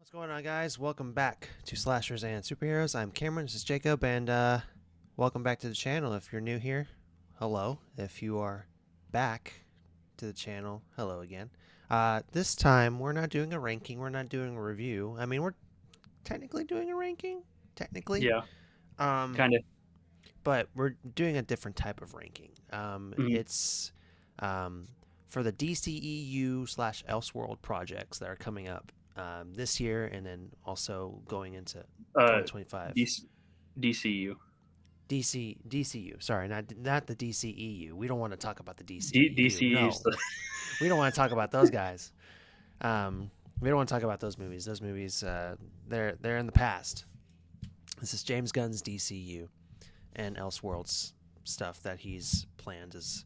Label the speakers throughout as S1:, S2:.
S1: What's going on, guys? Welcome back to Slashers and Superheroes. I'm Cameron, this is Jacob, and welcome back to the channel. If you're new here, hello. If you are back to the channel, hello again. This time, we're not doing a ranking, we're not doing a review. I mean, we're technically doing a ranking, technically,
S2: Yeah,
S1: um,
S2: kind of.
S1: but we're doing a different type of ranking.
S2: Mhm.
S1: It's um, for the DCEU slash Elseworld projects that are coming up this year, and then also going into
S2: Uh,
S1: 2025.
S2: DC, DCU.
S1: DCU. Sorry, not the DCEU. We don't want to talk about the DCEU.
S2: DCU is
S1: No,
S2: the
S1: we don't want to talk about those guys. We don't want to talk about those movies. Those movies, they're in the past. This is James Gunn's DCU and Elseworlds stuff that he's planned as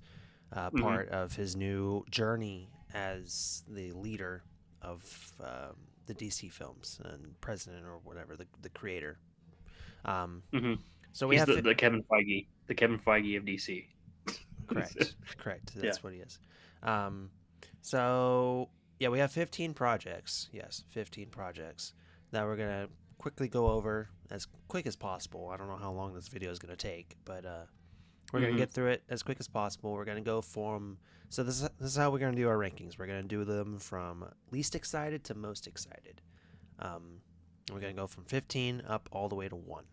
S2: Mhm.
S1: part of his new journey as the leader of the DC films and president or whatever, the creator. Um,
S2: Mhm.
S1: so we
S2: He's
S1: have
S2: the Kevin Feige of DC.
S1: correct.
S2: Yeah.
S1: That's what he is. Um, so yeah, we have 15 projects. Yes, 15 projects that we're gonna quickly go over as quick as possible. I don't know how long this video is gonna take, but we're gonna
S2: Mhm.
S1: get through it as quick as possible. We're gonna go from this is how we're gonna do our rankings. We're gonna do them from least excited to most excited. Um, we're gonna go from 15 up all the way to 1.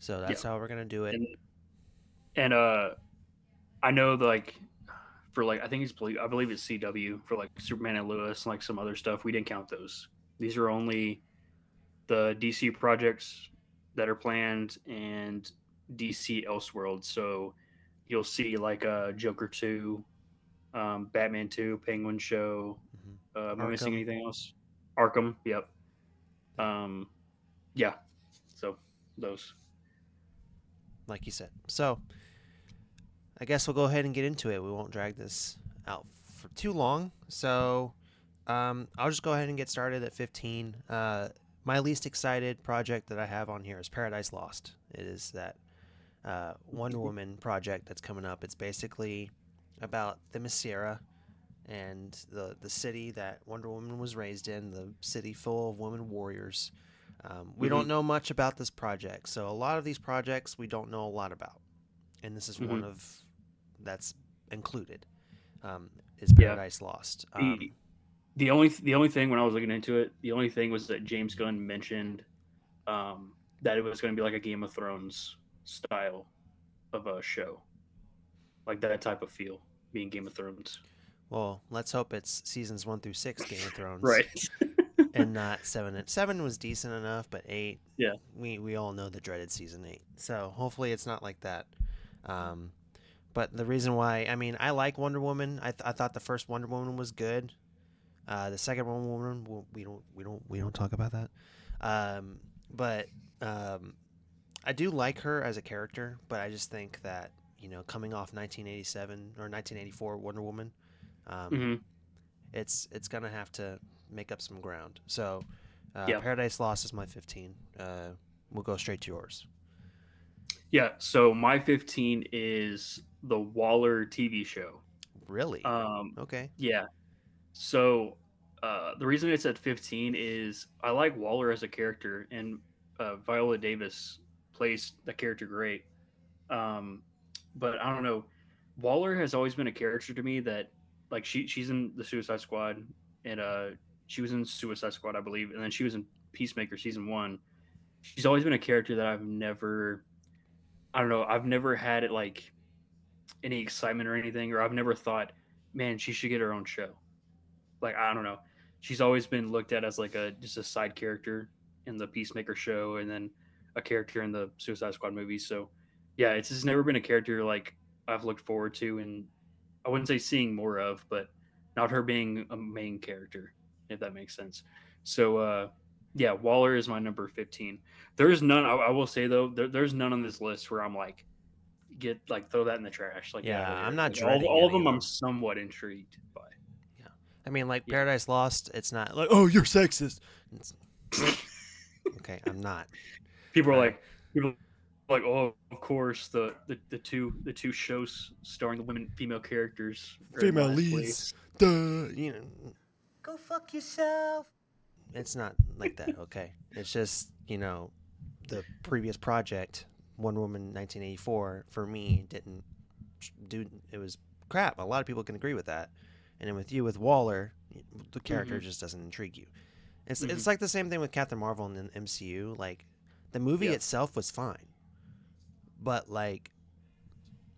S1: So
S2: Yeah.
S1: that's how we're gonna do it.
S2: And and I know like for like I believe it's CW for like Superman and Lewis and like some other stuff. We didn't count those. These are only the DC projects that are planned and DC Elseworlds. So you'll see like Joker 2, Batman 2, Penguin Show. Am I missing
S1: Arkham,
S2: anything else? Arkham. Yep. Um, yeah. So those.
S1: like you said. So I guess we'll go ahead and get into it. We won't drag this out for too long. So I'll just go ahead and get started at 15. My least excited project that I have on here is Paradise Lost. It is that Wonder Woman project that's coming up. It's basically about the Themyscira and the city that Wonder Woman was raised in, the city full of women warriors. We
S2: Hmm.
S1: don't know much about this project, so a lot of these projects we don't know a lot about, and this is one
S2: Hmm.
S1: of that's included. Is
S2: Yeah.
S1: Paradise Lost?
S2: The the only thing when I was looking into it, the only thing was that James Gunn mentioned that it was going to be like a Game of Thrones style of a show, like that type of feel, being Game of Thrones.
S1: Well, let's hope it's seasons 1 through 6 Game of Thrones,
S2: Right.
S1: and not 7. And 7 was decent enough, but 8,
S2: Yeah.
S1: we all know the dreaded season 8. So hopefully it's not like that. Um, but the reason why, I mean, I like Wonder Woman. I thought the first Wonder Woman was good. The second Wonder Woman, we don't talk about that. Um, but um, I do like her as a character, but I just think that coming off 1987 or 1984 Wonder Woman, um,
S2: Hmm.
S1: it's gonna have to make up some ground. So
S2: Yeah.
S1: Paradise Lost is my 15. We'll go straight to yours.
S2: Yeah. So my 15 is the Waller TV show.
S1: Really?
S2: Um,
S1: Okay.
S2: yeah. So the reason it's at 15 is I like Waller as a character, and Viola Davis plays the character great. Um, but I don't know. Waller has always been a character to me that like she's in the Suicide Squad, and she was in Suicide Squad, I believe, and then she was in Peacemaker season 1. She's always been a character that I don't know, I've never had it like any excitement or anything, or I've never thought, man, she should get her own show. Like I don't know. She's always been looked at as like a just a side character in the Peacemaker show, and then a character in the Suicide Squad movies. So yeah, it's just never been a character like I've looked forward to, and I wouldn't say seeing more of, but not her being a main character, if that makes sense. So yeah, Waller is my number 15. There's none. I will say though, there's none on this list where I'm like get like throw that in the trash, like get
S1: Yeah,
S2: out of
S1: I'm
S2: here.
S1: not
S2: Like
S1: dreading
S2: all of
S1: any of
S2: them, I'm
S1: them.
S2: somewhat intrigued by.
S1: Yeah, I mean, like
S2: Yeah.
S1: Paradise Lost, it's not like, oh, you're sexist. It's, okay, I'm not.
S2: people are
S1: Uh,
S2: like people are like, oh, of course the two shows starring the women female characters are in
S1: Female
S2: last
S1: leads.
S2: place.
S1: Duh. Go fuck yourself. It's not. like that. Okay, it's just the previous project, One Woman 1984, for me didn't do. It was crap. A lot of people can agree with that. And then with you with Waller, the character
S2: Mm-hmm.
S1: just doesn't intrigue you. It's
S2: Mm-hmm.
S1: like the same thing with Captain Marvel in the MCU. Like the movie
S2: Yeah.
S1: itself was fine, but like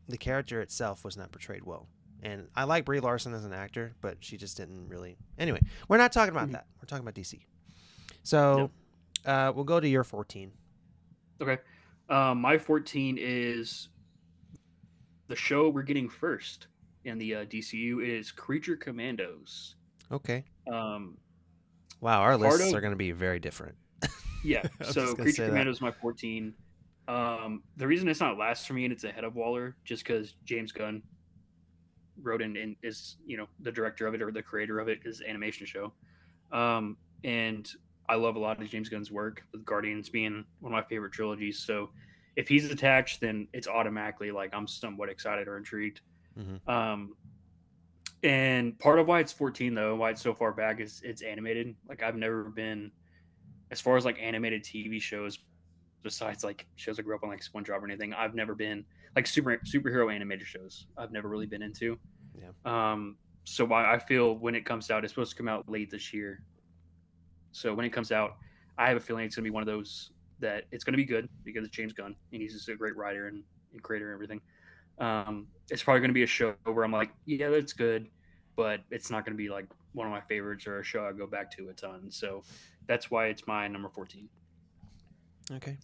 S1: the character itself was not portrayed well. And I like Brie Larson as an actor, but she just didn't really. Anyway, we're not talking about
S2: Mm-hmm.
S1: that. We're talking about DC.
S2: Yeah.
S1: So we'll go to your 14.
S2: Okay. My 14 is the show we're getting first in the DCU is Creature Commandos.
S1: Okay.
S2: Um,
S1: Wow, our
S2: part
S1: lists
S2: of
S1: are going to be very different.
S2: Yeah,
S1: I'm just
S2: so
S1: going to
S2: Creature
S1: say that.
S2: Commandos is my 14. The reason it's not last for me and it's ahead of Waller just because James Gunn wrote and is the director of it or the creator of it is animation show. And I love a lot of James Gunn's work with Guardians being one of my favorite trilogies. So if he's attached, then it's automatically like I'm somewhat excited or intrigued.
S1: Hmm.
S2: Um, and part of why it's 14 though, why it's so far back is it's animated. Like I've never been as far as like animated TV shows, besides like shows I grew up on like SpongeBob or anything. I've never been like superhero animated shows. I've never really been into.
S1: Yeah.
S2: So why I feel when it comes out, it's supposed to come out late this year. So when it comes out, I have a feeling it's gonna be one of those that it's gonna be good because it's James Gunn and he's just a great writer and creator and everything. It's probably gonna be a show where I'm like, yeah, that's good, but it's not gonna be like one of my favorites or a show I go back to a ton. So that's why it's my number 14.
S1: Okay.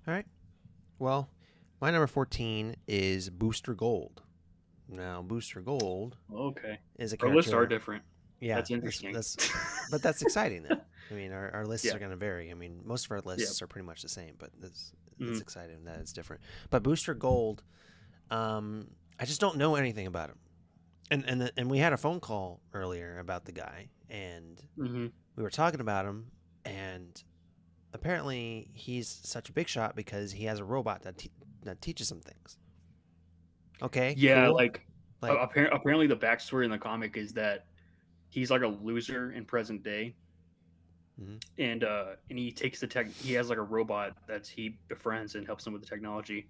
S1: All right. Well, my number 14 is Booster Gold. Now, Booster Gold
S2: Okay,
S1: is a
S2: our lists are
S1: character.
S2: different.
S1: Yeah,
S2: That's interesting.
S1: but that's exciting though. I mean, our lists
S2: Yeah,
S1: are going to vary. I mean, most of our
S2: yeah.
S1: lists are pretty much the same, but it's
S2: Mm-hmm.
S1: exciting that it's different. But Booster Gold, I just don't know anything about him. And we had a phone call earlier about the guy, and
S2: Mm-hmm.
S1: we were talking about him, and apparently he's such a big shot because he has a robot that teaches him things. Okay,
S2: Yeah,
S1: cool.
S2: like
S1: Like,
S2: apparently the backstory in the comic is that he's like a loser in present day,
S1: mhm,
S2: and he takes the tech. He has like a robot that he befriends and helps him with the technology,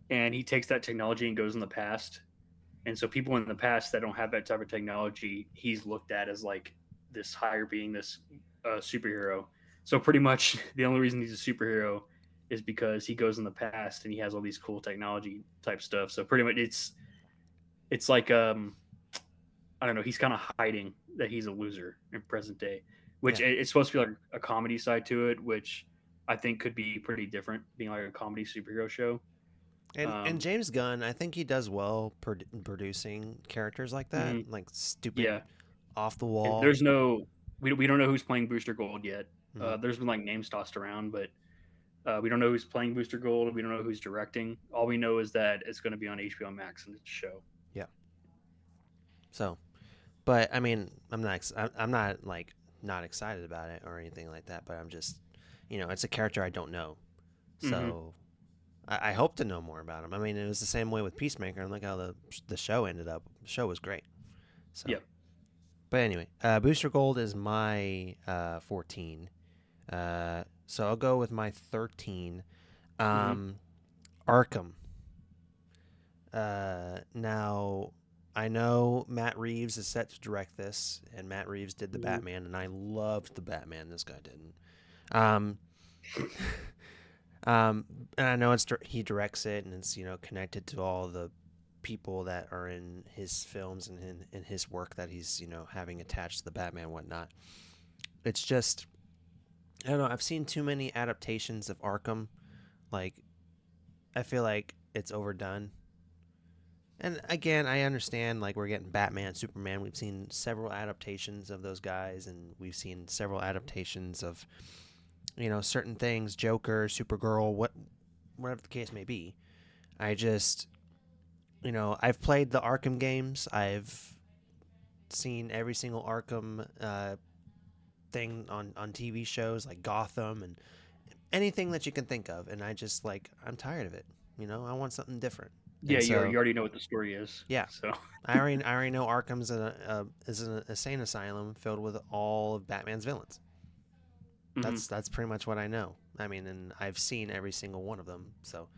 S2: and he takes that technology and goes in the past. And so people in the past that don't have that type of technology, he's looked at as like this higher being, this superhero. So pretty much the only reason he's a superhero is because he goes in the past and he has all these cool technology type stuff. So pretty much it's like I don't know, he's kind of hiding that he's a loser in present day, which
S1: yeah.
S2: it's supposed to be like a comedy side to it, which I think could be pretty different, being like a comedy superhero show.
S1: And
S2: Um,
S1: James Gunn, I think he does well producing characters like that,
S2: mhm,
S1: like stupid,
S2: yeah,
S1: off the
S2: and
S1: wall.
S2: there's no we don't know who's playing Booster Gold yet.
S1: Hmm.
S2: There's been like names tossed around, but we don't know who's playing Booster Gold. We don't know who's directing. All we know is that it's going to be on HBO Max and it's a show.
S1: Yeah. So, but I mean, I'm not like not excited about it or anything like that. But I'm just, it's a character I don't know.
S2: Mm-hmm.
S1: So I hope to know more about him. I mean, it was the same way with Peacemaker, and look how the show ended up. The show was great. So,
S2: Yep.
S1: but anyway, Booster Gold is my 14. So I'll go with my 13.
S2: Mm-hmm.
S1: Um, Arkham. Now, I know Matt Reeves is set to direct this, and Matt Reeves did the
S2: Mm-hmm.
S1: Batman, and I loved the Batman. This guy didn't. Um, um, and I know he directs it, and it's connected to all the people that are in his films and in his work that he's having attached to the Batman and whatnot. It's just I don't know. I've seen too many adaptations of Arkham. Like I feel like it's overdone. And again, I understand like we're getting Batman, Superman. We've seen several adaptations of those guys, and we've seen several adaptations of certain things, Joker, Supergirl, whatever the case may be. I just I've played the Arkham games. I've seen every single Arkham thing on TV shows like Gotham and anything that you can think of, and I just like I'm tired of it. I want something different,
S2: Yeah,
S1: and
S2: you
S1: so
S2: already know what the story is.
S1: yeah,
S2: So
S1: I already know Arkham's is an insane asylum filled with all of Batman's villains.
S2: Hmm.
S1: That's pretty much what I know. I mean, and I've seen every single one of them. So,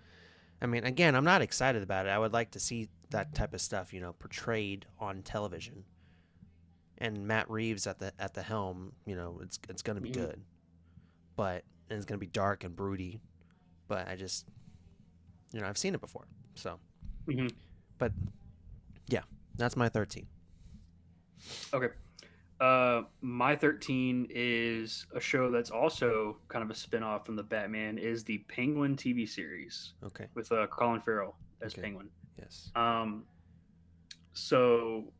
S1: I mean, again, I'm not excited about it. I would like to see that type of stuff, portrayed on television. And Matt Reeves at the helm, it's going to be
S2: Hmm.
S1: good. But and it's going to be dark and broody, but I just, I've seen it before. So,
S2: Hmm.
S1: but yeah, that's my 13.
S2: Okay. My 13 is a show that's also kind of a spin-off from the Batman, is the Penguin TV series
S1: Okay.
S2: with Colin Farrell as
S1: Okay.
S2: Penguin.
S1: Yes.
S2: Um, so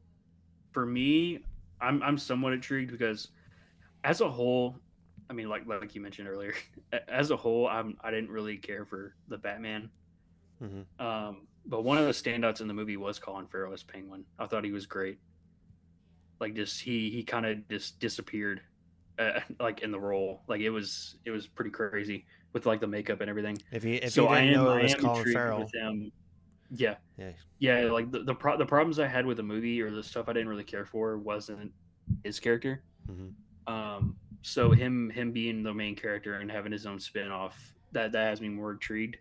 S2: for me, I'm somewhat intrigued because as a whole, I mean, like you mentioned earlier, as a whole, I didn't really care for the Batman.
S1: Mm-hmm.
S2: But one of the standouts in the movie was Colin Farrell as Penguin. I thought he was great. Like just he kind of just disappeared, like in the role. Like it was pretty crazy with like the makeup and everything.
S1: If you
S2: So I
S1: didn't
S2: am
S1: know it
S2: I
S1: was
S2: am
S1: Colin
S2: intrigued with
S1: Farrell,
S2: him. Yeah,
S1: yeah.
S2: yeah. Like the problems I had with the movie, or the stuff I didn't really care for, wasn't his character.
S1: Mm-hmm.
S2: So him being the main character and having his own spin off, that has me more intrigued.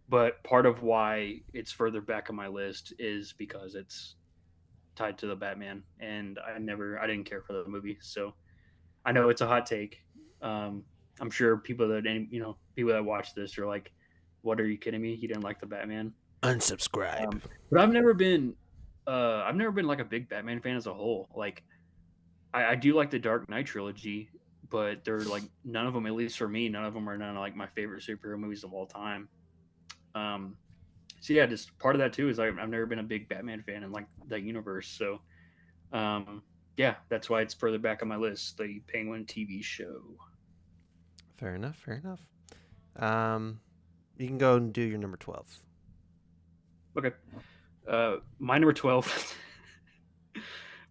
S2: But part of why it's further back on my list is because it's tied to the Batman, and I didn't care for the movie. So I know it's a hot take. Um, I'm sure people that watch this are like, "What, are you kidding me? You didn't like the Batman?"
S1: Unsubscribe.
S2: But I've never been like a big Batman fan as a whole. Like I do like the Dark Knight trilogy, but they're like none of them, at least for me, none of them are none of like my favorite superhero movies of all time. Um, so yeah, just part of that too is I've never been a big Batman fan in like that universe. So um, yeah, that's why it's further back on my list. The Penguin TV show.
S1: Fair enough. Fair enough. Um, you can go and do your number 12.
S2: Okay, my number 12.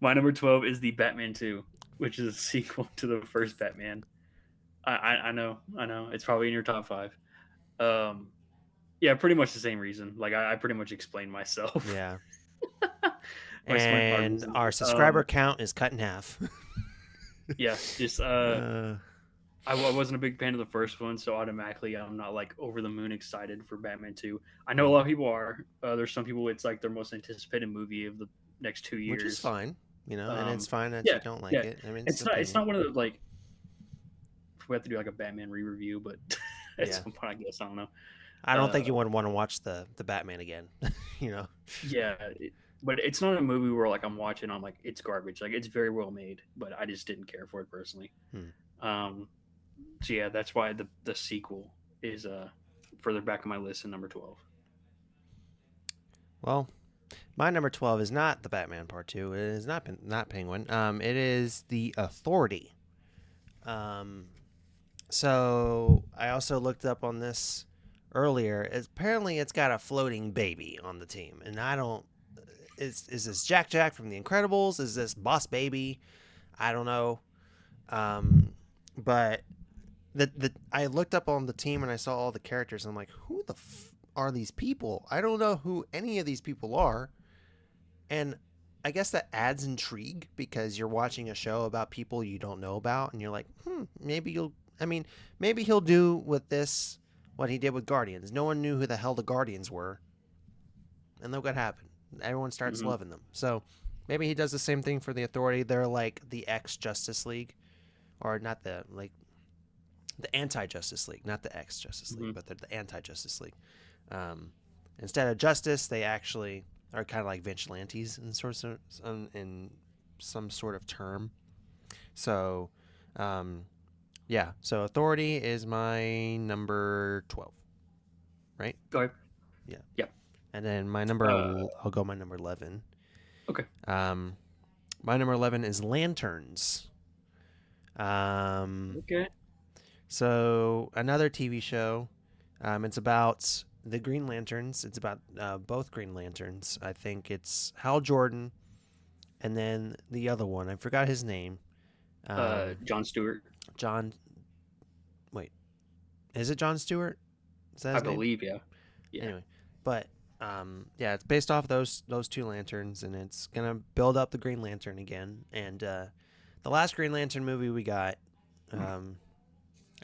S2: My number 12 is the Batman 2, which is a sequel to the first Batman. I know. It's probably in your top five. Um, yeah, pretty much the same reason. Like I pretty much explained myself.
S1: Yeah.
S2: My
S1: And
S2: reasoning.
S1: our subscriber count is cut in half.
S2: Yeah, just
S1: uh,
S2: I wasn't a big fan of the first one, so automatically I'm not like over the moon excited for Batman 2. I know a
S1: mm,
S2: lot of people are. There's some people it's like their most anticipated movie of the next two
S1: which is
S2: years.
S1: fine, and it's
S2: Um,
S1: fine that you
S2: yeah,
S1: don't like
S2: yeah.
S1: it. I mean, it's
S2: It's
S1: opinion.
S2: not one of the like we have to do like a Batman re-review, but at
S1: Yeah.
S2: some point I guess I don't know.
S1: I don't think
S2: Uh,
S1: you would want to watch the Batman again. you know.
S2: yeah, but it's not a movie where like I'm watching. I'm like it's garbage. Like it's very well made, but I just didn't care for it personally.
S1: Hmm.
S2: Um, so yeah, that's why the sequel is further back on my list in number 12.
S1: Well, my number 12 is not the Batman Part 2. It is not Penguin. It is the Authority. Um, so I also looked up on this earlier. Apparently, it's got a floating baby on the team, and I don't. Is this Jack from The Incredibles? Is this Boss Baby? I don't know. But the I looked up on the team and I saw all the characters. And I'm like, who are these people? I don't know who any of these people are. And I guess that adds intrigue because you're watching a show about people you don't know about, and you're like, maybe you'll. I mean, maybe he'll do with this what he did with Guardians. No one knew who the hell the Guardians were, and look what happened. Everyone starts
S2: Hmm.
S1: loving them. So maybe he does the same thing for the Authority. They're like the ex Justice League, or not the anti Justice League, not the ex Justice League,
S2: Hmm.
S1: but they're the anti Justice League. Um, Instead of justice, they actually are kind of like vigilantes in some sort of term. So, um, yeah. So Authority is my number 12, right?
S2: Go ahead.
S1: Yeah.
S2: Yeah.
S1: And then
S2: Uh,
S1: I'll go my number 11.
S2: okay.
S1: Um, my number 11 is Lanterns. Um,
S2: Okay.
S1: so another TV show. It's about the Green Lanterns. It's about both Green Lanterns. I think it's Hal Jordan and then the other one. I forgot his name.
S2: John Stewart,
S1: John. Wait, is it John Stewart? Is that
S2: I
S1: his name?
S2: believe. Yeah. Yeah.
S1: Anyway, but yeah, it's based off those two lanterns, and it's gonna build up the Green Lantern again. And the last Green Lantern movie we got, um,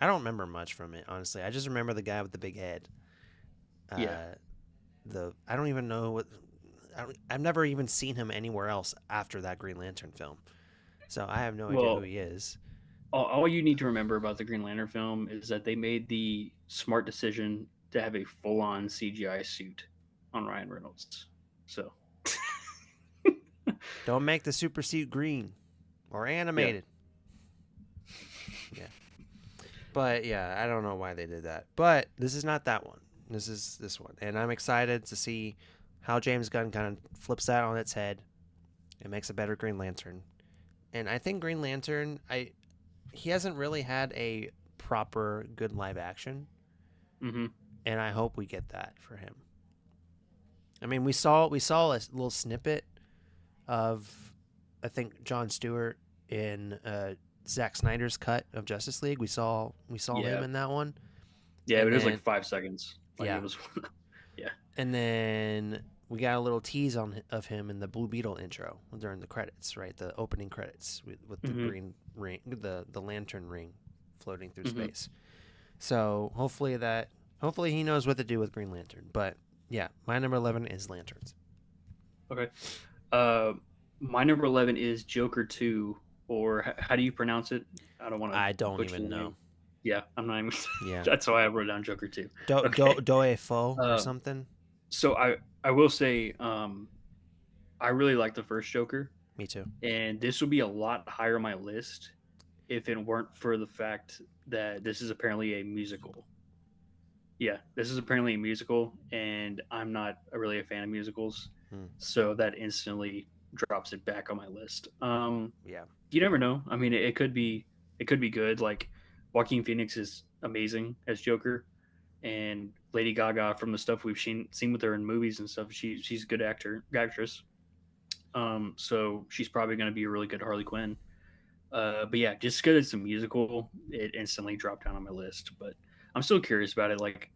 S1: I don't remember much from it, honestly. I just remember the guy with the big head.
S2: Yeah.
S1: Uh, I don't even know what. I've never even seen him anywhere else after that Green Lantern film, so I have no idea who
S2: Well,
S1: he is.
S2: all you need to remember about the Green Lantern film is that they made the smart decision to have a full-on CGI suit on Ryan Reynolds. So,
S1: Don't make the super suit green or
S2: yeah.
S1: animated. Yeah, but yeah, I don't know why they did that. But this is not that one. This is this one, and I'm excited to see how James Gunn kind of flips that on its head and makes a better Green Lantern. And I think Green Lantern, he hasn't really had a proper good live action,
S2: Hmm.
S1: and I hope we get that for him. I mean, we saw a little snippet of, I think, John Stewart in Zack Snyder's cut of Justice League. We saw him
S2: Yeah.
S1: in that one,
S2: Yeah,
S1: and
S2: but it was like
S1: then
S2: 5 seconds. Like it
S1: yeah,
S2: was, yeah.
S1: and then we got a little tease of him in the Blue Beetle intro during the credits, right? The opening credits with the
S2: Hmm.
S1: green ring, the lantern ring floating through
S2: Hmm.
S1: space. So hopefully he knows what to do with Green Lantern. But yeah, my number 11 is lanterns.
S2: Okay. Uh, my number 11 is Joker 2, or how do you pronounce it? I don't want to
S1: I don't
S2: butcher
S1: even
S2: the
S1: know.
S2: name. Yeah, I'm not even.
S1: Yeah,
S2: That's why I wrote down Joker 2.
S1: do
S2: Okay.
S1: doe fo or
S2: Uh,
S1: something.
S2: so I will say I really like the first Joker,
S1: Me too.
S2: and this would be a lot higher on my list if it weren't for the fact that this is apparently a musical. Yeah, this is apparently a musical, and I'm not really a fan of musicals,
S1: Hmm.
S2: so that instantly drops it back on my list.
S1: Yeah,
S2: You never know. I mean, it could be good. Like Joaquin Phoenix is amazing as Joker, and Lady Gaga from the stuff we've seen with her in movies and stuff. She's a good actress. So she's probably going to be a really good Harley Quinn. But yeah, just because it's a musical, it instantly dropped down on my list. But I'm still curious about it. Like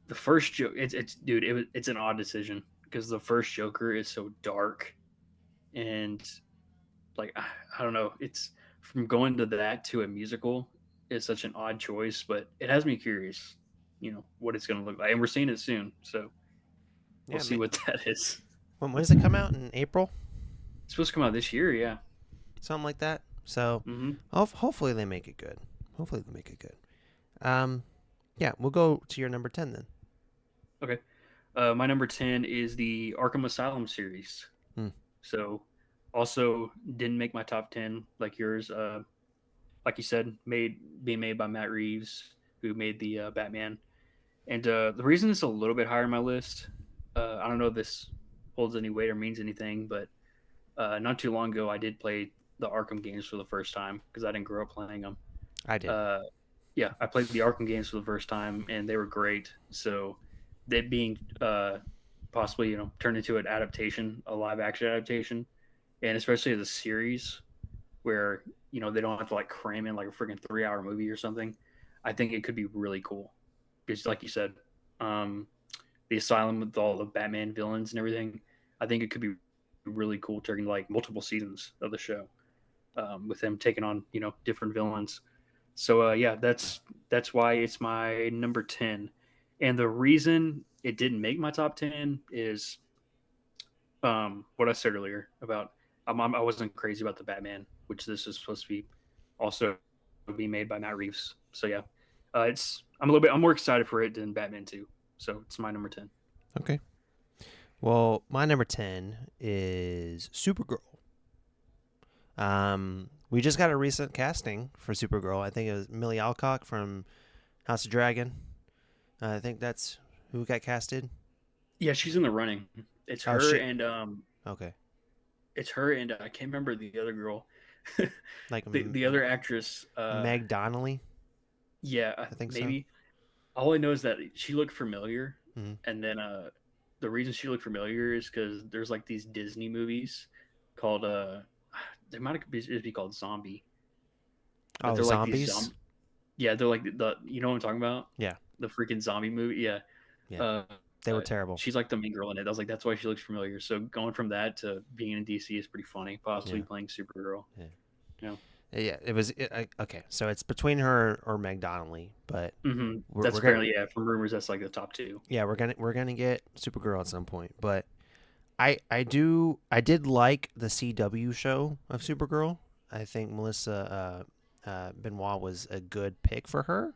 S2: the first joke, it's dude, it's an odd decision because the first Joker is so dark and like I don't know, it's from going to that to a musical is such an odd choice, but it has me curious, what it's going to look like, and we're seeing it soon, so we'll
S1: yeah.
S2: see what that is.
S1: When does it come out in April?
S2: It's supposed to come out this year, yeah.
S1: Something like that. So,
S2: Hmm.
S1: hopefully they make it good. Hopefully they make it good. Um, yeah, we'll go to your number 10 then.
S2: Okay. My number 10 is the Arkham Asylum series.
S1: Hmm.
S2: So also didn't make my top 10 like yours. Like you said, being made by Matt Reeves, who made the Batman. And the reason it's a little bit higher on my list, I don't know if this holds any weight or means anything, but not too long ago I did play the Arkham games for the first time because I didn't grow up playing them.
S1: I did.
S2: Uh, yeah, I played the Arkham games for the first time and they were great. So that being possibly turned into an adaptation, a live action adaptation, and especially as a series where they don't have to like cram in like a freaking 3 hour movie or something. I think it could be really cool because, like you said, um, the asylum with all the Batman villains and everything. I think it could be really cool during like multiple seasons of the show, with them taking on different villains. So yeah, that's why it's my number 10. And the reason it didn't make my top 10 is what I said earlier about I wasn't crazy about the Batman, which this is supposed to be also be made by Matt Reeves. So yeah, I'm more excited for it than Batman 2. So it's my number 10.
S1: Okay. Well, my number 10 is Supergirl. We just got a recent casting for Supergirl. I think it was Millie Alcock from House of Dragon. I think that's who got casted.
S2: Yeah, she's in the running. It's
S1: Oh,
S2: her
S1: shit.
S2: and
S1: Okay.
S2: I can't remember the other girl,
S1: Like
S2: the other actress.
S1: Meg Donnelly,
S2: Yeah,
S1: I think so.
S2: maybe. All I know is that she looked familiar,
S1: Hmm.
S2: and then the reason she looked familiar is because there's like these Disney movies called they might just be called Zombie, but
S1: Oh,
S2: they're like these
S1: zombies.
S2: yeah, they're like the you know what I'm talking about,
S1: Yeah.
S2: the freaking zombie movie, yeah.
S1: Yeah.
S2: Uh,
S1: They were terrible.
S2: she's like the main girl in it. I was like, that's why she looks familiar. So going from that to being in DC is pretty funny. Possibly
S1: Yeah.
S2: playing Supergirl,
S1: Yeah.
S2: you know.
S1: Yeah, it was okay. So it's between her or Meg Donnelly, but
S2: That's
S1: we're gonna
S2: apparently, yeah, from rumors that's like the top two.
S1: yeah we're gonna get Supergirl at some point. But I did like the CW show of Supergirl. I think Melissa Benoit was a good pick for her,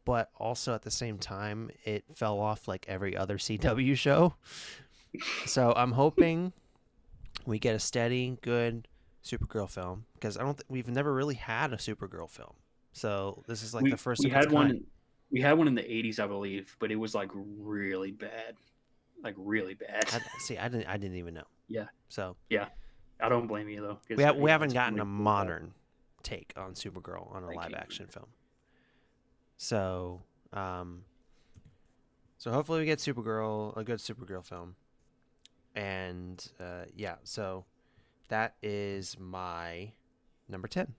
S1: but also at the same time it fell off like every other CW show. So I'm hoping we get a steady, good Supergirl film because I don't we've never really had a Supergirl film. So this is like the
S2: We
S1: first
S2: we
S1: of its
S2: had
S1: kind.
S2: one we had one in the 80s, I believe, but it was like really bad. Like really bad.
S1: I see. I didn't even know.
S2: Yeah.
S1: So
S2: Yeah. I don't blame you though,
S1: we
S2: because
S1: have we
S2: yeah,
S1: haven't
S2: it's
S1: gotten
S2: really,
S1: a
S2: really bad.
S1: modern take on Supergirl on a
S2: Thank
S1: live
S2: you.
S1: action film. So um, so hopefully we get Supergirl, a good Supergirl film, and yeah. So that is my number 10.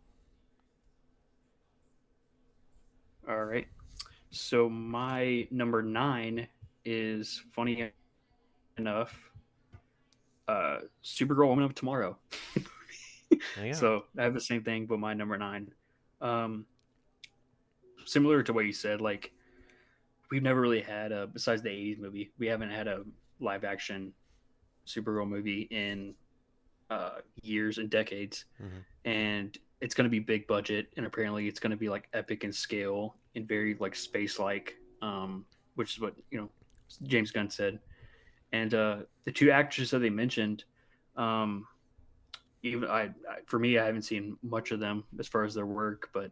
S2: All right. So my number 9 is funny enough, Supergirl Woman of Tomorrow.
S1: There you go.
S2: So I have the same thing, but my number 9. Um, Similar to what you said, like we've never really had a, besides the 80s movie, we haven't had a live action Supergirl movie in years and decades,
S1: Hmm.
S2: and it's going to be big budget, and apparently it's going to be like epic in scale and very like space like, which is what James Gunn said. And the two actresses that they mentioned, um, even for me, I haven't seen much of them as far as their work, but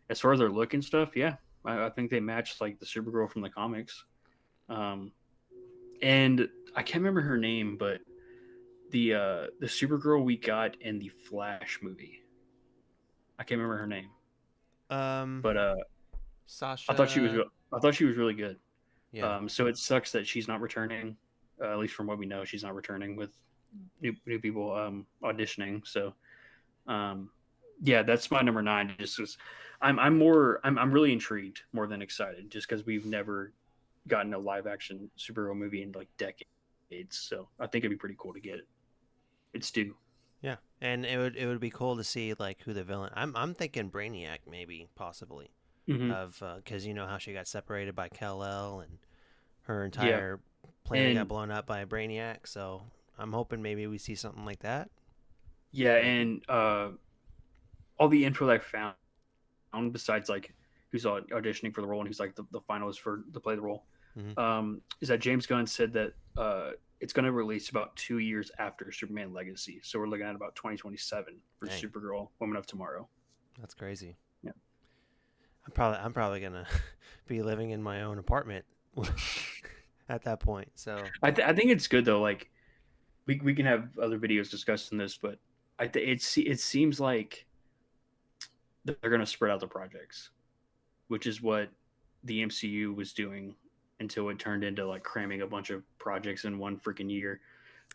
S2: as far as their look and stuff, yeah, I think they match like the Supergirl from the comics. Um, and I can't remember her name, but the Supergirl we got in the Flash movie, I can't remember her name,
S1: Um,
S2: but I thought she was
S1: Sasha.
S2: I thought she was really good.
S1: Yeah.
S2: So it sucks that she's not returning. At least from what we know, she's not returning with new people auditioning. So um, yeah, that's my number 9. Just 'cause I'm really intrigued more than excited, just because we've never gotten a live action superhero movie in like decades. So I think it'd be pretty cool to get it. It's due.
S1: Yeah, and it would be cool to see like who the villain. I'm thinking Brainiac maybe possibly
S2: Hmm.
S1: of because you know how she got separated by Kal-El and her
S2: Yeah,
S1: entire planet got
S2: and
S1: blown up by a Brainiac. So I'm hoping maybe we see something like that.
S2: yeah,
S1: But
S2: and all the info that I found, besides like who's auditioning for the role and who's like the finalist for to play the role,
S1: mhm.
S2: is that James Gunn said that it's going to release about 2 years after Superman Legacy. So we're looking at about 2027 for
S1: Dang,
S2: Supergirl Woman of Tomorrow.
S1: that's crazy.
S2: Yeah.
S1: I'm probably gonna be living in my own apartment at that point. So
S2: I think it's good though. Like we can have other videos discussing this, but it seems like they're going to spread out the projects, which is what the MCU was doing until it turned into like cramming a bunch of projects in one freaking year.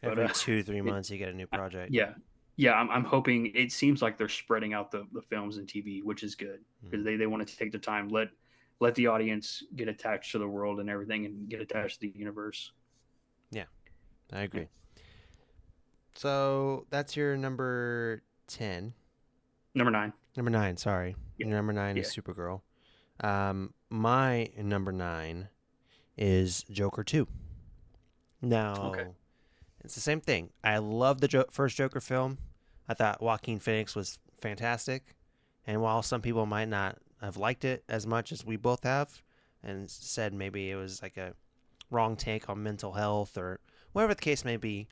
S2: But
S1: every 2 3
S2: it,
S1: months you get a new project.
S2: yeah, yeah, I'm hoping it seems like they're spreading out the films and TV, which is good because
S1: Mhm.
S2: they want to take the time, let the audience get attached to the world and everything and get attached to the universe.
S1: Yeah, I
S2: Yeah.
S1: agree. So that's your number 10.
S2: Number 9.
S1: Number 9, sorry.
S2: Yeah.
S1: Your number 9 is
S2: Yeah.
S1: Supergirl. My number 9 is Joker 2.
S2: Okay.
S1: Now, it's the same thing. I love the first Joker film. I thought Joaquin Phoenix was fantastic. And while some people might not have liked it as much as we both have, and said maybe it was like a wrong take on mental health or whatever the case may be,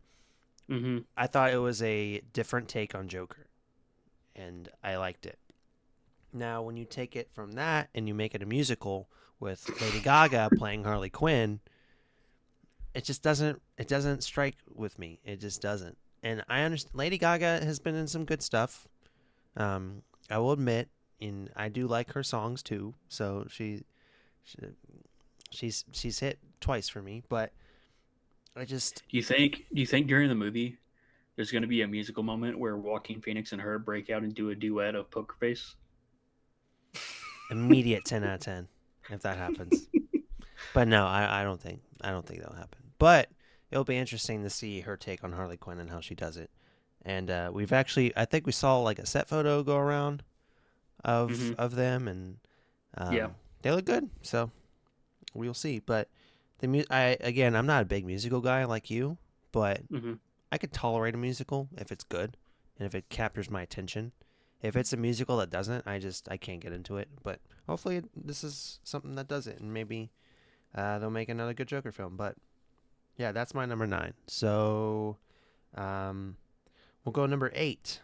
S2: Mm-hmm.
S1: I thought it was a different take on Joker, and I liked it. Now, when you take it from that and you make it a musical with Lady Gaga playing Harley Quinn, it doesn't strike with me. It just doesn't. And I understand Lady Gaga has been in some good stuff. I will admit, and I do like her songs too. So she she's hit twice for me, but I just
S2: Do you think during the movie there's going to be a musical moment where Joaquin Phoenix and her break out and do a duet of Poker Face?
S1: immediate 10 out of 10 if that happens. But no, I don't think that'll happen. But it'll be interesting to see her take on Harley Quinn and how she does it. and we've actually, I think we saw like a set photo go around
S2: Hmm.
S1: of them, and
S2: Yeah.
S1: they look good. So we'll see. But I'm not a big musical guy like you, but
S2: Hmm.
S1: I could tolerate a musical if it's good and if it captures my attention. If it's a musical that doesn't, I can't get into it. But hopefully this is something that does it, and maybe they'll make another good Joker film. But yeah, that's my number 9. So um, we'll go number 8.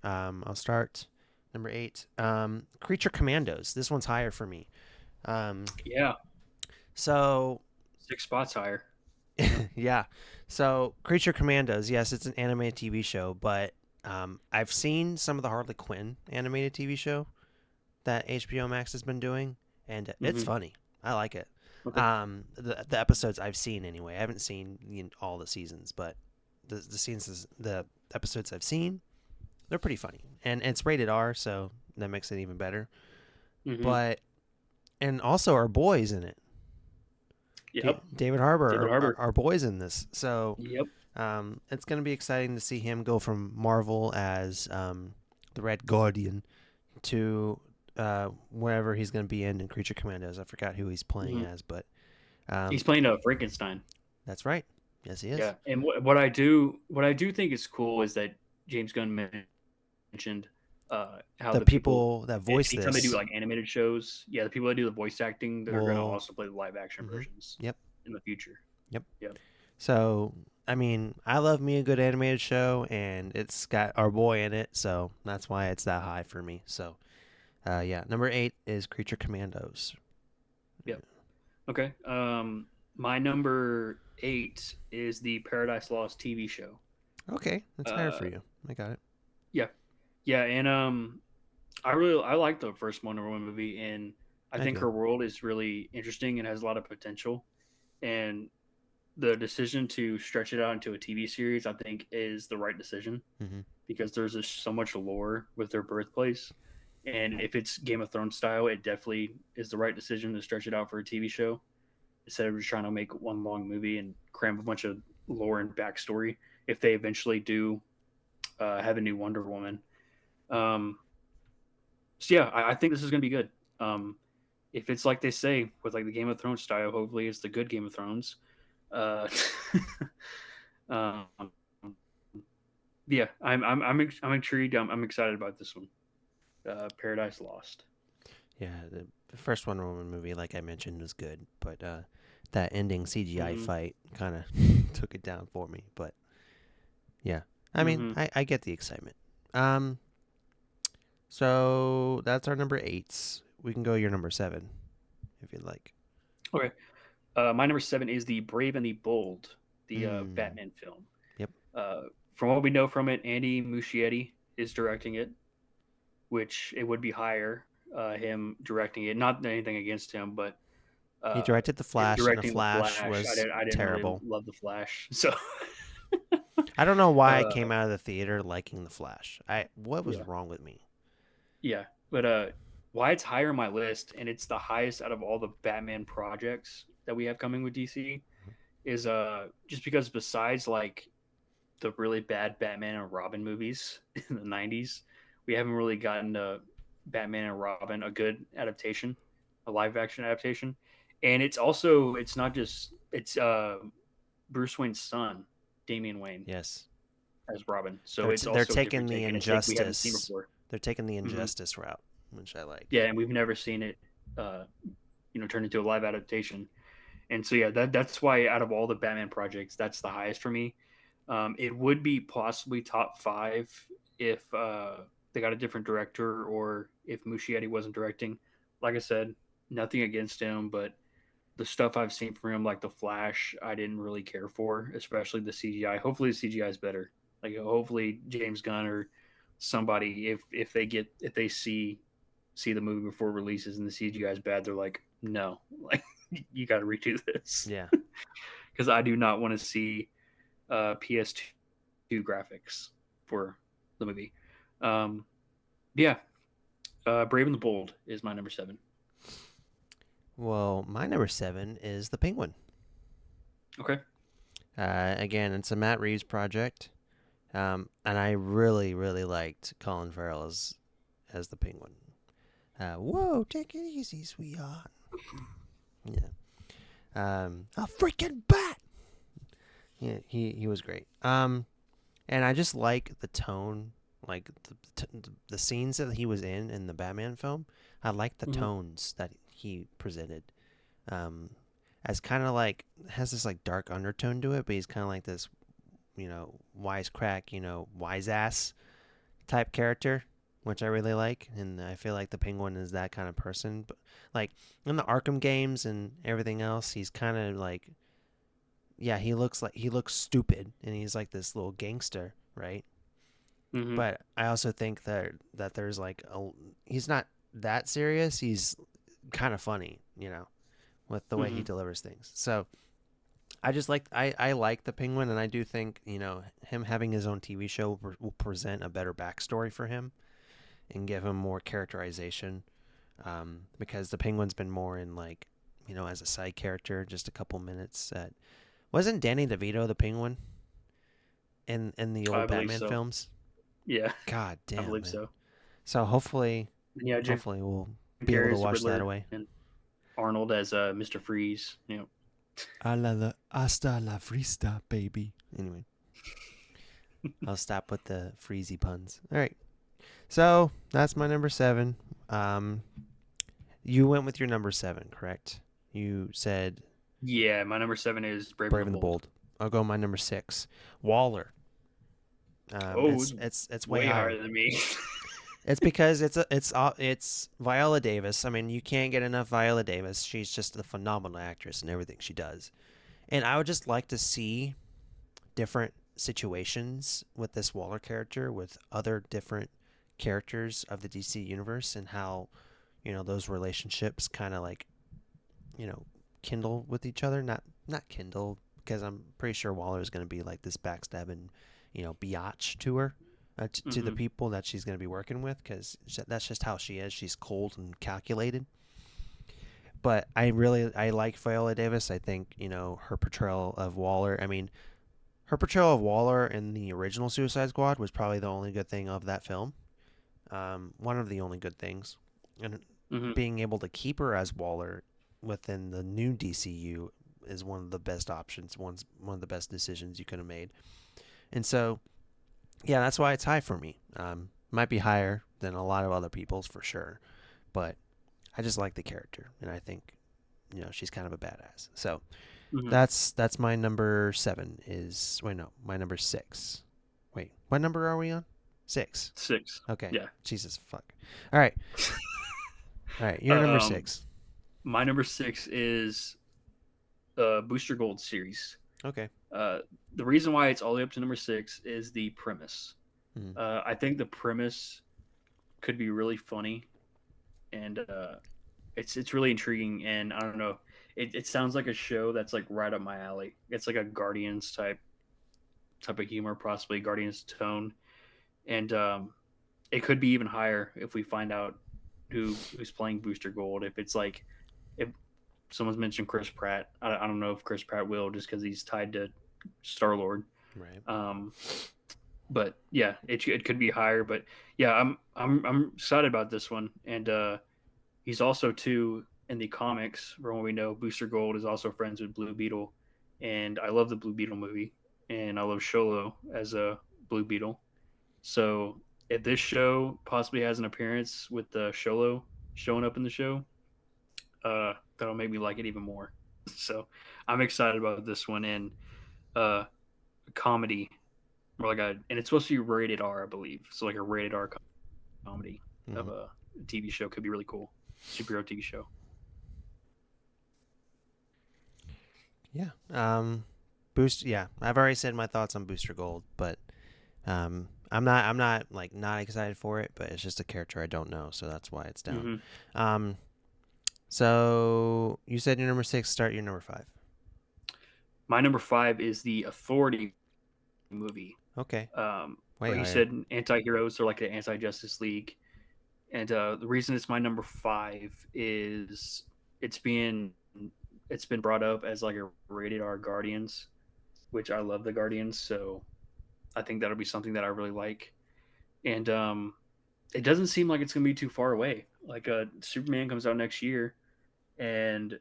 S1: I'll start number 8. Creature Commandos. This one's higher for me. Um,
S2: Yeah.
S1: so
S2: 6 spots higher. Yeah.
S1: yeah. So Creature Commandos, yes, it's an animated TV show, but I've seen some of the Harley Quinn animated TV show that HBO Max has been doing, and it's
S2: Hmm.
S1: funny. I like it.
S2: Okay.
S1: The episodes I've seen anyway. I haven't seen all the seasons, but the episodes I've seen, they're pretty funny, and it's rated R, so that makes it even better.
S2: Hmm.
S1: But and also our boys in it.
S2: Yep.
S1: David
S2: David
S1: Harbour,
S2: Harbour.
S1: our boys in this. So
S2: Yep.
S1: it's going to be exciting to see him go from Marvel as the Red Guardian to wherever he's going to be in Creature Commandos. I forgot who he's playing
S2: Hmm.
S1: as, but
S2: He's
S1: um,
S2: playing Frankenstein.
S1: that's right. Yes, he is.
S2: Yeah, and what I do think is cool is that James Gunn mentioned how
S1: The
S2: the people,
S1: people that voice
S2: anytime they do
S1: this
S2: like animated shows, yeah, the people that do the voice acting, they're gonna
S1: will.
S2: also play the live action
S1: Hmm.
S2: versions
S1: Yep.
S2: in the future.
S1: Yep.
S2: Yep.
S1: So I mean, I love me a good animated show, and it's got our boy in it, so that's why it's that high for me. So yeah, number 8 is Creature Commandos.
S2: Yep. Okay. My number 8 is the Paradise Lost TV show.
S1: Okay, that's higher for
S2: Uh,
S1: you. I got it.
S2: yeah, yeah, and I like the first Wonder Woman movie, and I
S1: I
S2: think
S1: do.
S2: her world is really interesting and has a lot of potential. And the decision to stretch it out into a TV series, I think, is the right decision
S1: Hmm.
S2: because there's just so much lore with their birthplace. And if it's Game of Thrones style, it definitely is the right decision to stretch it out for a TV show instead of just trying to make one long movie and cram a bunch of lore and backstory. If they eventually do have a new Wonder Woman, um, so yeah, I think this is going to be good. Um, if it's like they say with like the Game of Thrones style, hopefully it's the good Game of Thrones. Uh, um, yeah, I'm intrigued. I'm excited about this one. Paradise Lost.
S1: Yeah, the first Wonder Woman movie, like I mentioned, was good, but that ending CGI
S2: Hmm.
S1: fight kind of took it down for me. But yeah, I mean,
S2: Hmm.
S1: I get the excitement. Um, so that's our number 8s. We can go your number 7 if you'd like.
S2: Okay. My number 7 is the Brave and the Bold, the
S1: Hmm.
S2: Batman film.
S1: Yep.
S2: Uh, from what we know from it, Andy Muschietti is directing it, which it would be higher. Him directing it, not anything against him, but
S1: He
S2: uh,
S1: directed The
S2: him
S1: Flash, and The
S2: directing the
S1: Flash
S2: Flash.
S1: was
S2: I didn't really
S1: terrible.
S2: love the Flash, so
S1: I don't know why I
S2: uh,
S1: came out of the theater liking The Flash. What was
S2: yeah,
S1: wrong with me?
S2: yeah. But why it's higher on my list, and it's the highest out of all the Batman projects that we have coming with DC, is just because besides like the really bad Batman and Robin movies in the '90s, we haven't really gotten to Batman and Robin a good adaptation, a live action adaptation, and it's not just it's Bruce Wayne's son, Damian Wayne,
S1: Yes.
S2: as Robin, so it's
S1: They're
S2: also a
S1: taking
S2: different
S1: the
S2: take and a take we haven't seen
S1: injustice.
S2: before.
S1: They're taking the
S2: Hmm.
S1: injustice route, which I like.
S2: Yeah, and we've never seen it, uh, turned into a live adaptation. And so yeah, that's why out of all the Batman projects, that's the highest for me. It would be possibly top 5 if they got a different director or if Muschietti wasn't directing. Like I said, nothing against him, but the stuff I've seen from him, like The Flash, I didn't really care for, especially the CGI. Hopefully, the CGI is better. Like hopefully James Gunn or somebody, if they see the movie before it releases and the CGI is bad, they're like, no, like you got to redo this
S1: Yeah.
S2: because I do not want to see PS2 graphics for the movie. Um, yeah, Brave and the Bold is my number 7.
S1: Well, my number 7 is The Penguin.
S2: Okay.
S1: Again, it's a Matt Reeves project. And I really, really liked Colin Farrell as the Penguin. Whoa, take it easy, sweetheart. Yeah. A freaking bat. Yeah, he was great. And I just like the tone, like the scenes that he was in the Batman film. I like the
S2: Hmm.
S1: tones that he presented. Um, as kind of like has this like dark undertone to it, but he's kind of like this, wisecrack, wise ass type character, which I really like, and I feel like the Penguin is that kind of person. But like in the Arkham games and everything else, he's kind of like, yeah, he looks stupid, and he's like this little gangster, right?
S2: Hmm.
S1: But I also think that there's like he's not that serious. He's kind of funny, with the way he
S2: Hmm.
S1: delivers things. So I like the Penguin, and I do think him having his own TV show will present a better backstory for him and give him more characterization. Because the Penguin's been more in like as a side character, just a couple minutes. Wasn't Danny DeVito the Penguin in the
S2: I
S1: old
S2: believe
S1: Batman
S2: so.
S1: films?
S2: Yeah,
S1: God
S2: I
S1: damn,
S2: believe
S1: man.
S2: so.
S1: So
S2: And yeah, Jim
S1: hopefully we'll be able
S2: Carrey
S1: to
S2: as the
S1: watch that
S2: Riddler
S1: away.
S2: and Arnold as Mr. Freeze.
S1: Hasta la frista, baby. Anyway, I'll stop with the freezy puns. All right. So that's my number 7. Um, you went with your number 7, correct? You said
S2: Yeah, my number 7 is Brave and
S1: Brave
S2: the
S1: and the
S2: Bold.
S1: Bold. I'll go my number 6, Waller.
S2: Oh,
S1: It's
S2: it's
S1: way
S2: way
S1: higher.
S2: higher than me.
S1: It's because it's Viola Davis. I mean, you can't get enough Viola Davis. She's just a phenomenal actress in everything she does. And I would just like to see different situations with this Waller character with other different characters of the DC universe, and how those relationships kind of like you know kindle with each other. Not kindle, because I'm pretty sure Waller is going to be like this backstabbing biatch to her, to the
S2: Hmm.
S1: people that she's going to be working with, because that's just how she is. She's cold and calculated. But I like Viola Davis. I think her portrayal of Waller. I mean, her portrayal of Waller in the original Suicide Squad was probably the only good thing of that film. One of the only good things, and
S2: Hmm.
S1: being able to keep her as Waller within the new DCU is one of the best options. One of the best decisions you could have made. And so, yeah, that's why it's high for me. Might be higher than a lot of other people's for sure, but I just like the character, and I think she's kind of a badass. So
S2: Hmm.
S1: that's my number 7. Is wait no, my number 6. Wait, what number are we on? 6.
S2: 6.
S1: Okay.
S2: Yeah.
S1: Jesus fuck. All right. All right. You're number
S2: Um,
S1: 6.
S2: my number 6 is Booster Gold series.
S1: Okay.
S2: Uh, the reason why it's all the way up to number 6 is the premise.
S1: Hmm.
S2: I think the premise could be really funny, and it's really intriguing. And I don't know, it sounds like a show that's like right up my alley. It's like a Guardians type of humor, possibly Guardians tone, and it could be even higher if we find out who's playing Booster Gold. If it's like if someone's mentioned Chris Pratt, I don't know if Chris Pratt will, just because he's tied to Star Lord.
S1: Right.
S2: Um, but yeah, it could be higher. But yeah, I'm excited about this one, and he's also too in the comics. From what we know, Booster Gold is also friends with Blue Beetle, and I love the Blue Beetle movie, and I love Sholo as a Blue Beetle. So if this show possibly has an appearance with the Sholo showing up in the show, that'll make me like it even more. So I'm excited about this one, and uh, comedy, or like and it's supposed to be rated R, I believe. So like a rated R comedy of
S1: Hmm.
S2: a TV show could be really cool. Superhero TV show.
S1: Yeah. Boost. Yeah. I've already said my thoughts on Booster Gold, but I'm not like not excited for it, but it's just a character I don't know, so that's why it's down.
S2: Hmm.
S1: Um. So you said your number 6. Start your number 5.
S2: My number 5 is the Authority movie,
S1: Okay. Way
S2: where you
S1: higher.
S2: said anti-heroes are like the anti-Justice League. And the reason it's my number 5 is it's being it's been brought up as like a rated R Guardians, which I love the Guardians, so I think that'll be something that I really like. And it doesn't seem like it's going to be too far away. Like Superman comes out next year, and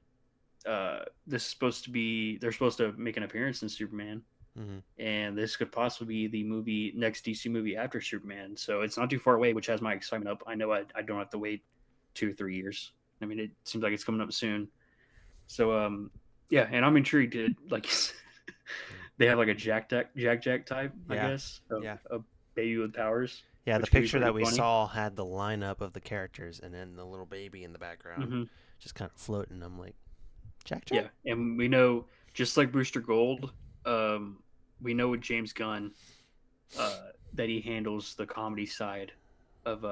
S2: this is supposed to be they're supposed to make an appearance in Superman,
S1: Hmm.
S2: and this could possibly be the movie next DC movie after Superman. So it's not too far away, which has my excitement up. I know I don't have to wait 2 or 3 years. I mean, it seems like it's coming up soon. So yeah, and I'm intrigued. Like they have like a Jack type, I
S1: Yeah,
S2: guess, of
S1: yeah,
S2: a baby with powers,
S1: yeah. The
S2: which could be
S1: picture
S2: pretty
S1: that we
S2: funny.
S1: saw had the lineup of the characters, and then the little baby in the background,
S2: Hmm.
S1: just kind of floating. I'm like, Jack Jack.
S2: Yeah, and we know just like Booster Gold, um, we know with James Gunn that he handles the comedy side of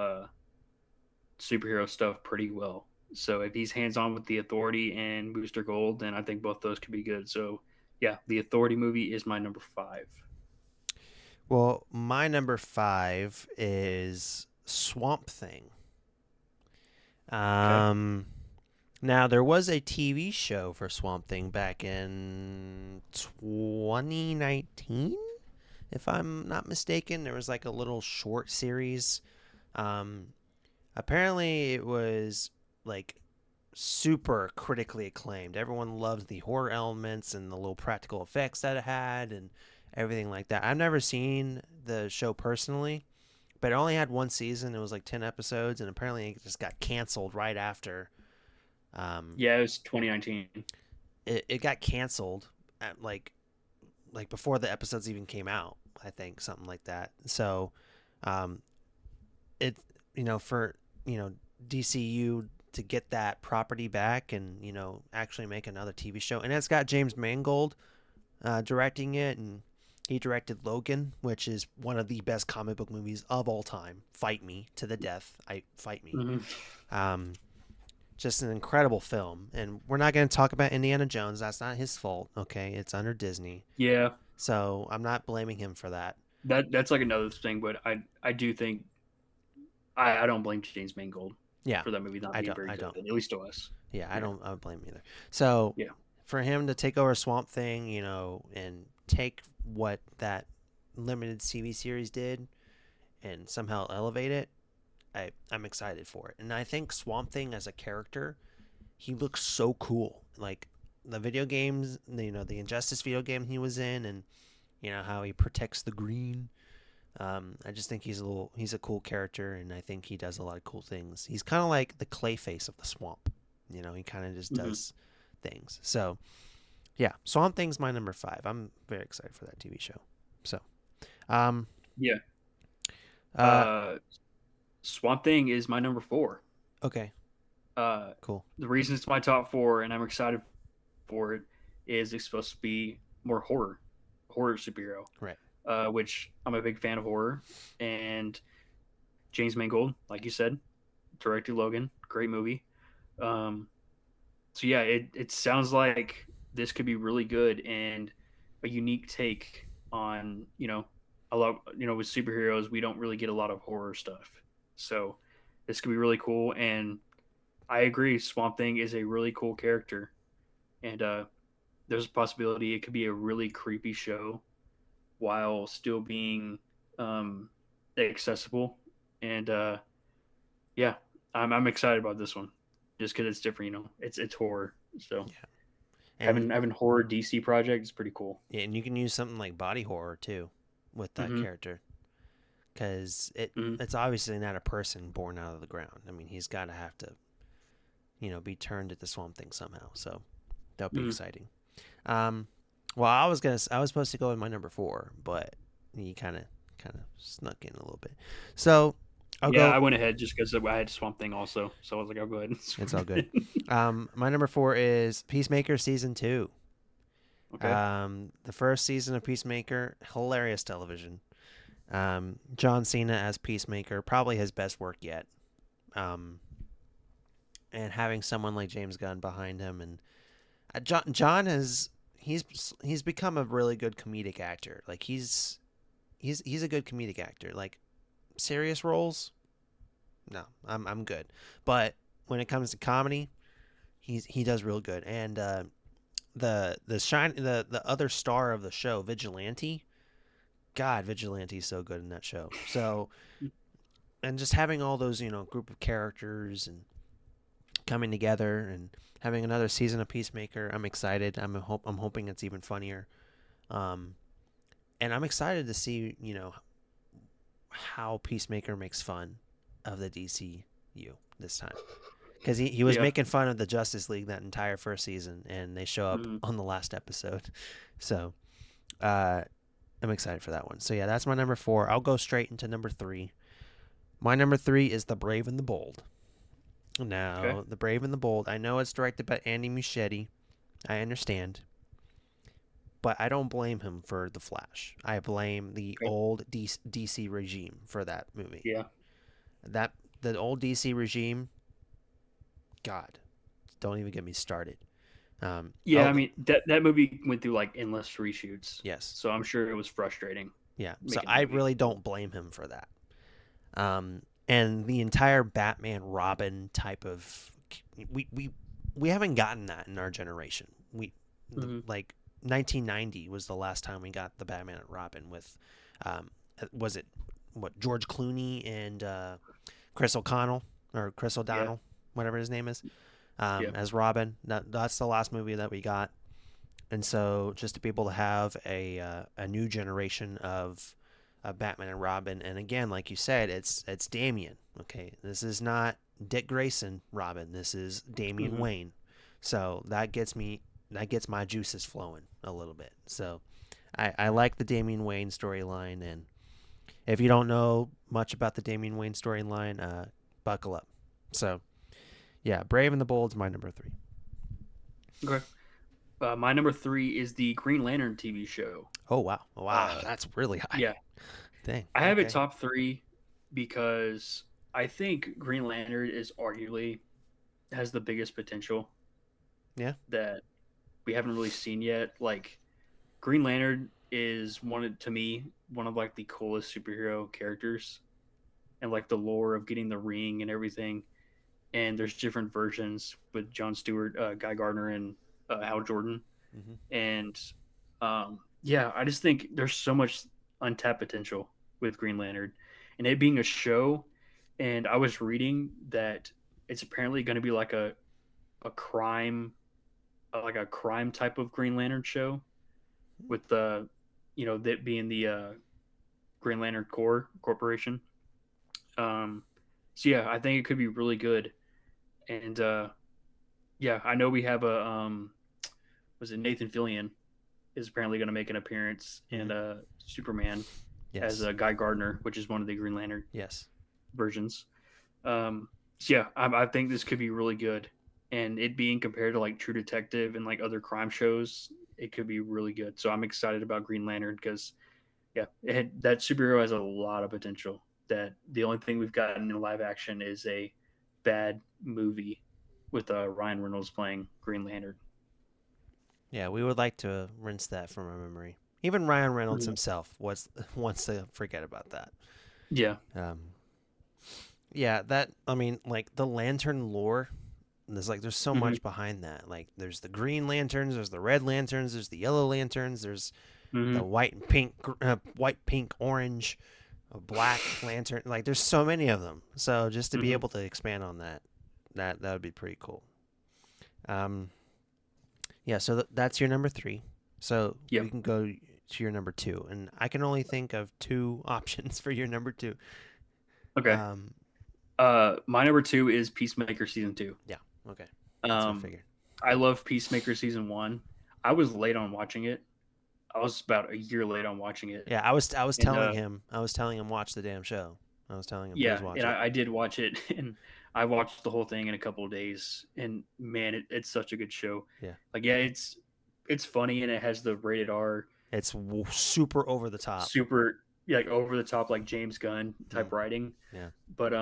S2: superhero stuff pretty well. So if he's hands on with the Authority and Booster Gold, then I think both those could be good. So yeah, the Authority movie is my number five.
S1: Well, my number five is Swamp Thing.
S2: Okay.
S1: Um, Now there was a TV show for Swamp Thing back in 2019, if I'm not mistaken. There was like a little short series. Um, Apparently it was like super critically acclaimed. Everyone loved the horror elements and the little practical effects that it had and everything like that. I've never seen the show personally, but it only had one season. It was like 10 episodes, and apparently it just got canceled right after. Um,
S2: Yeah, it was 2019.
S1: it got canceled at like before the episodes even came out. I think something like that. So, um, it for DCU to get that property back and actually make another TV show, and it's got James Mangold directing it, and he directed Logan, which is one of the best comic book movies of all time. Fight me to the death. I fight me.
S2: Hmm.
S1: Um, just an incredible film, and we're not going to talk about Indiana Jones. That's not his fault. Okay, it's under Disney,
S2: Yeah,
S1: so I'm not blaming him for that.
S2: that's like another thing, but I do think I don't blame James Mangold
S1: Yeah,
S2: for that movie not
S1: I
S2: being
S1: don't.
S2: very
S1: I
S2: good,
S1: don't.
S2: at least to us.
S1: Yeah,
S2: Yeah,
S1: I don't blame him either. So
S2: yeah.
S1: for him to take over Swamp Thing, and take what that limited TV series did and somehow elevate it, I'm excited for it. And I think Swamp Thing as a character, he looks so cool. Like the video games, the Injustice video game he was in, and how he protects the green. I just think he's a cool character, and I think he does a lot of cool things. He's kind of like the Clayface of the swamp. He kind of just
S2: Hmm.
S1: does things. So yeah, Swamp Thing's my number five. I'm very excited for that TV show. So, um,
S2: Yeah.
S1: uh,
S2: Uh, Swamp Thing is my number four.
S1: okay,
S2: Uh,
S1: cool,
S2: the reason it's my top four, and I'm excited for it, is it's supposed to be more horror superhero,
S1: right.
S2: which I'm a big fan of horror. And James Mangold, like you said, directed Logan, great movie. Um, so yeah, it sounds like this could be really good and a unique take on a lot. With superheroes, we don't really get a lot of horror stuff, so this could be really cool. And I agree, Swamp Thing is a really cool character, and there's a possibility it could be a really creepy show while still being um, accessible. And yeah, I'm excited about this one just because it's different. It's horror, so
S1: Yeah, and
S2: having horror DC project is pretty cool.
S1: yeah, and you can use something like body horror too with that
S2: Hmm.
S1: character, because
S2: Hmm.
S1: it's obviously not a person born out of the ground. I mean, he's got to have to be turned into Swamp Thing somehow. So that'll be
S2: Hmm.
S1: exciting. Um, well, I was supposed to go with my number four, but he kind of snuck in a little bit. So I'll
S2: Yeah,
S1: go.
S2: I went ahead just because I had Swamp Thing also, so I was like, I'll go ahead and
S1: It's
S2: Swamp
S1: all good.
S2: Thing.
S1: My number four is Peacemaker season two.
S2: Okay.
S1: The first season of Peacemaker, hilarious television. John Cena as Peacemaker, probably his best work yet. Um, and having someone like James Gunn behind him, and John has he's become a really good comedic actor. Like he's a good comedic actor. Like serious roles, no, I'm good. But when it comes to comedy, he does real good. And the other star of the show, Vigilante, God, Vigilante's so good in that show. So, and just having all those, group of characters and coming together and having another season of Peacemaker, I'm excited. I'm hoping it's even funnier. Um, and I'm excited to see, how Peacemaker makes fun of the DCU this time. Because he was
S2: Yeah.
S1: making fun of the Justice League that entire first season, and they show up
S2: Mm-hmm.
S1: on the last episode. So uh, I'm excited for that one. So yeah, that's my number 4. I'll go straight into number 3. My number 3 is The Brave and the Bold.
S2: Okay.
S1: Now, The Brave and the Bold, I know it's directed by Andy Muschietti. I understand. But I don't blame him for The Flash. I blame the
S2: Okay.
S1: old DC regime for that movie.
S2: Yeah.
S1: That the old DC regime, God, don't even get me started.
S2: Yeah, I
S1: Oh
S2: mean that movie went through like endless reshoots,
S1: yes,
S2: so I'm sure it was frustrating
S1: yeah. So
S2: making the
S1: I
S2: movie.
S1: really don't blame him for that. And the entire Batman Robin type of we we we haven't gotten that in our generation.
S2: Mm-hmm.
S1: Like 1990 was the last time we got the Batman and Robin with was it what George Clooney and Chris O'Connell or Chris
S2: Yeah.
S1: O'Donnell, whatever his name is,
S2: Yeah.
S1: as Robin. That's the last movie that we got, and so just to be able to have a new generation of Batman and Robin, and again, like you said, it's Damian. Okay, this is not Dick Grayson Robin. This is Damian
S2: Mm-hmm.
S1: Wayne. So that gets my juices flowing a little bit. So I like the Damian Wayne storyline, and if you don't know much about the Damian Wayne storyline, buckle up. So yeah, Brave and the Bold is my number 3.
S2: Okay. My number 3 is the Green Lantern TV show.
S1: Oh wow, wow,
S2: Uh,
S1: that's really high.
S2: yeah,
S1: Dang.
S2: I have it
S1: Okay.
S2: top 3 because I think Green Lantern is arguably has the biggest potential
S1: Yeah.
S2: that we haven't really seen yet. Like Green Lantern is to me one of like the coolest superhero characters, and like the lore of getting the ring and everything. And there's different versions with John Stewart, Guy Gardner, and Hal Jordan.
S1: Mm-hmm.
S2: And yeah, I just think there's so much untapped potential with Green Lantern, and it being a show. And I was reading that it's apparently going to be like a crime, like a crime type of Green Lantern show with the, that being the Green Lantern Corporation. Um, so yeah, I think it could be really good. And yeah, I know we have a was it Nathan Fillion is apparently going to make an appearance
S1: Mm-hmm.
S2: in Superman as
S1: Yes.
S2: Guy Gardner, which is one of the Green Lantern
S1: Yes.
S2: versions. So yeah, I think this could be really good, and it being compared to like True Detective and like other crime shows, it could be really good. So I'm excited about Green Lantern because yeah, that superhero has a lot of potential. That the only thing we've gotten in live action is a bad movie with Ryan Reynolds playing Green Lantern.
S1: Yeah, we would like to rinse that from our memory. Even Ryan Reynolds
S2: Mhm.
S1: himself wants to forget about that.
S2: Yeah.
S1: Um, yeah, that I mean, like the lantern lore. There's so
S2: Hmm.
S1: much behind that. Like there's the green lanterns, there's the red lanterns, there's the yellow lanterns, there's the
S2: Hmm.
S1: white and pink, white, pink, orange, black lantern. Like there's so many of them. So just to be
S2: Hmm.
S1: able to expand on that, that would be pretty cool. Um, yeah. So that's your number 3. So we
S2: Yep.
S1: can go to your number 2, and I can only think of 2 options for your number 2.
S2: Okay.
S1: Um,
S2: My number 2 is Peacemaker season 2.
S1: yeah. Okay. That's what I
S2: Um,
S1: figured.
S2: I love Peacemaker season 1. I was late on watching it. I was about a year late on watching it,
S1: Yeah, I was
S2: and
S1: telling him watch the damn show. I was telling him please
S2: yeah,
S1: watch
S2: and
S1: it.
S2: I did watch it, and I watched the whole thing in a couple of days. And man, it's such a good show.
S1: Yeah.
S2: Like, yeah, it's funny, and it has the rated R,
S1: It's super over the top.
S2: super like over the top, like James Gunn
S1: Mm,
S2: type writing.
S1: yeah.
S2: But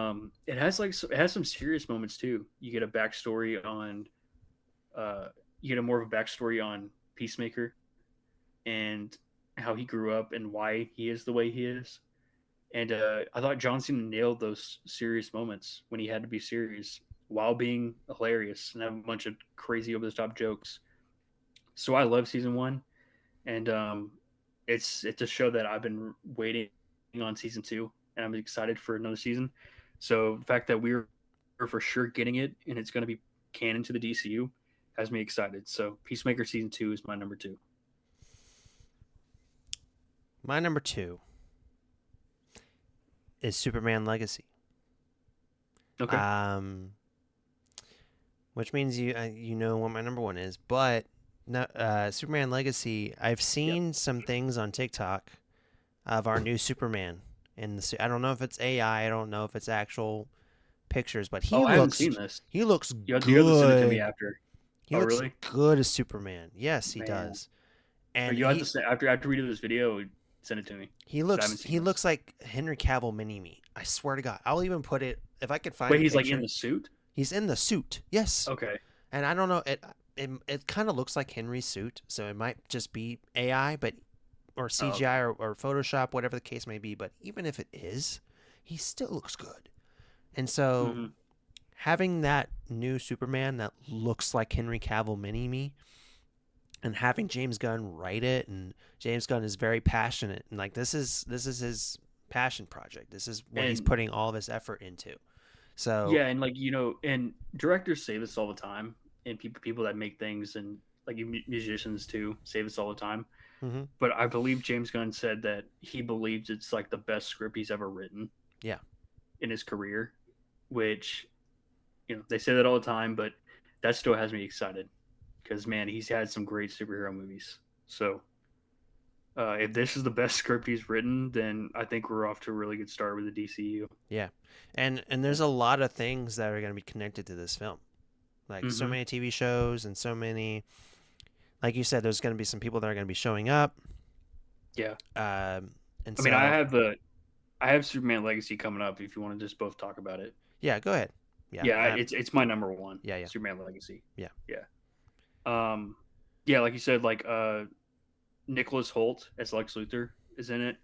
S2: it has it has some serious moments too. You get a backstory on uh, you get a more of a backstory on Peacemaker and how he grew up and why he is the way he is. And I thought John Cena nailed those serious moments when he had to be serious while being hilarious and have a bunch of crazy over the top jokes. So I love season 1, and it's a show that I've been waiting on season two, and I'm excited for another season. So the fact that we're for sure getting it and it's going to be canon to the DCU has me excited. So Peacemaker season two is my number two.
S1: My number two is Superman Legacy.
S2: Okay.
S1: Um, which means you know what my number one is, but no, Superman Legacy. I've
S2: Yep.
S1: seen some things on TikTok of our new Superman in the. I don't know if it's AI. I don't know if it's actual pictures, but
S2: Oh, I haven't seen this.
S1: he looks
S2: You have to send it to me
S1: good.
S2: after.
S1: He
S2: Oh,
S1: looks
S2: really?
S1: good as Superman. Yes, he
S2: Man.
S1: does.
S2: Oh,
S1: And
S2: you have to say after we do this video, send it to me. I haven't seen
S1: he
S2: this.
S1: looks like Henry Cavill mini me. I swear to God. I'll even put it if I could find
S2: Wait,
S1: a
S2: he's like in
S1: picture.
S2: the suit?
S1: He's in the suit. Yes.
S2: Okay.
S1: And I don't know it kind of looks like Henry's suit, so it might just be AI, but or
S2: Oh, okay.
S1: CGI or Photoshop, whatever the case may be. But even if it is, he still looks good. And so
S2: Mm-hmm.
S1: having that new Superman that looks like Henry Cavill mini me, and having James Gunn write it, and James Gunn is very passionate, and like this is his passion project. This is what he's
S2: And
S1: putting all of his effort into. So,
S2: yeah, and like and directors say this all the time, and people that make things and like musicians too say this all the time.
S1: hmm
S2: But I believe James Gunn said that he believes it's like the best script he's ever written
S1: yeah,
S2: in his career, which they say that all the time, but that still has me excited because man, he's had some great superhero movies. So if this is the best script he's written, then I think we're off to a really good start with the DCU.
S1: yeah, and there's a lot of things that are going to be connected to this film, like so
S2: Mm-hmm.
S1: many TV shows and so many, like you said, there's going to be some people that are going to be showing up,
S2: Yeah,
S1: um, and
S2: I mean,
S1: so
S2: I have Superman Legacy coming up. If you want to just both talk about it,
S1: yeah, go ahead, yeah,
S2: yeah, it's my number one,
S1: yeah, yeah,
S2: Superman Legacy.
S1: yeah,
S2: Yeah, um, yeah, like you said, like Nicholas Holt as Lex Luthor is in it.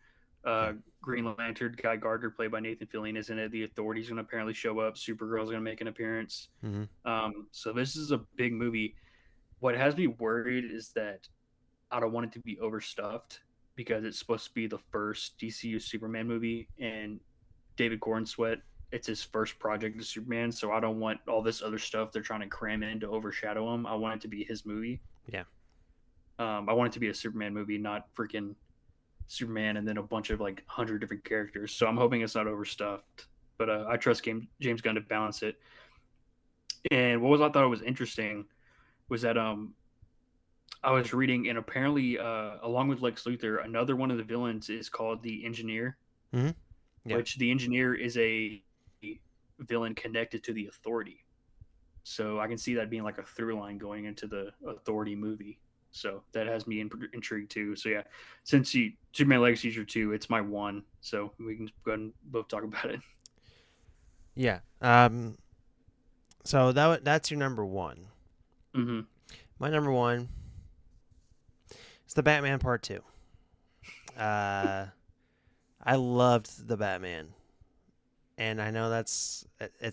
S1: yeah,
S2: Uh, Green Lantern Guy Gardner, played by Nathan Fillion, is in it. The Authority's going to apparently show up. Supergirl's going to make an appearance.
S1: hmm
S2: So this is a big movie. What has me worried is that I don't want it to be overstuffed because it's supposed to be the first DCU Superman movie, and David Gordon Sweat, it's his first project as Superman. So I don't want all this other stuff they're trying to cram in to overshadow him. I want it to be his movie.
S1: yeah,
S2: I want it to be a Superman movie, not freaking Superman and then a bunch of like 100 different characters. So I'm hoping it's not overstuffed. But I trust James Gunn to balance it. And what was I thought was interesting was that I was reading, and apparently, along with Lex Luthor, another one of the villains is called the Engineer,
S1: hmm yeah,
S2: which the Engineer is a villain connected to the Authority. So I can see that being like a through line going into the Authority movie. So that has me intrigued too. So yeah, since you Superman Legacy is your two, it's my one. So we can go ahead and both talk about it.
S1: yeah. So that's your number one.
S2: Mm-hmm.
S1: My number one is the Batman Part Two. Uh, I loved the Batman, and I know it's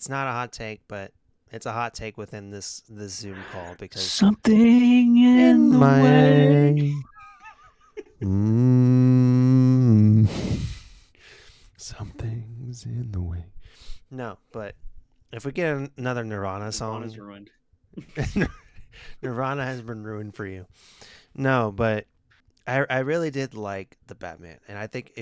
S1: not a hot take, but it's a hot take within this Zoom call because
S2: Something in
S1: in
S2: the way.
S1: my mm, something's in the way. No, but if we get another Nirvana
S2: Nirvana's
S1: song,
S2: ruined.
S1: Nirvana has been ruined for you. No, but I really did like the Batman, and I think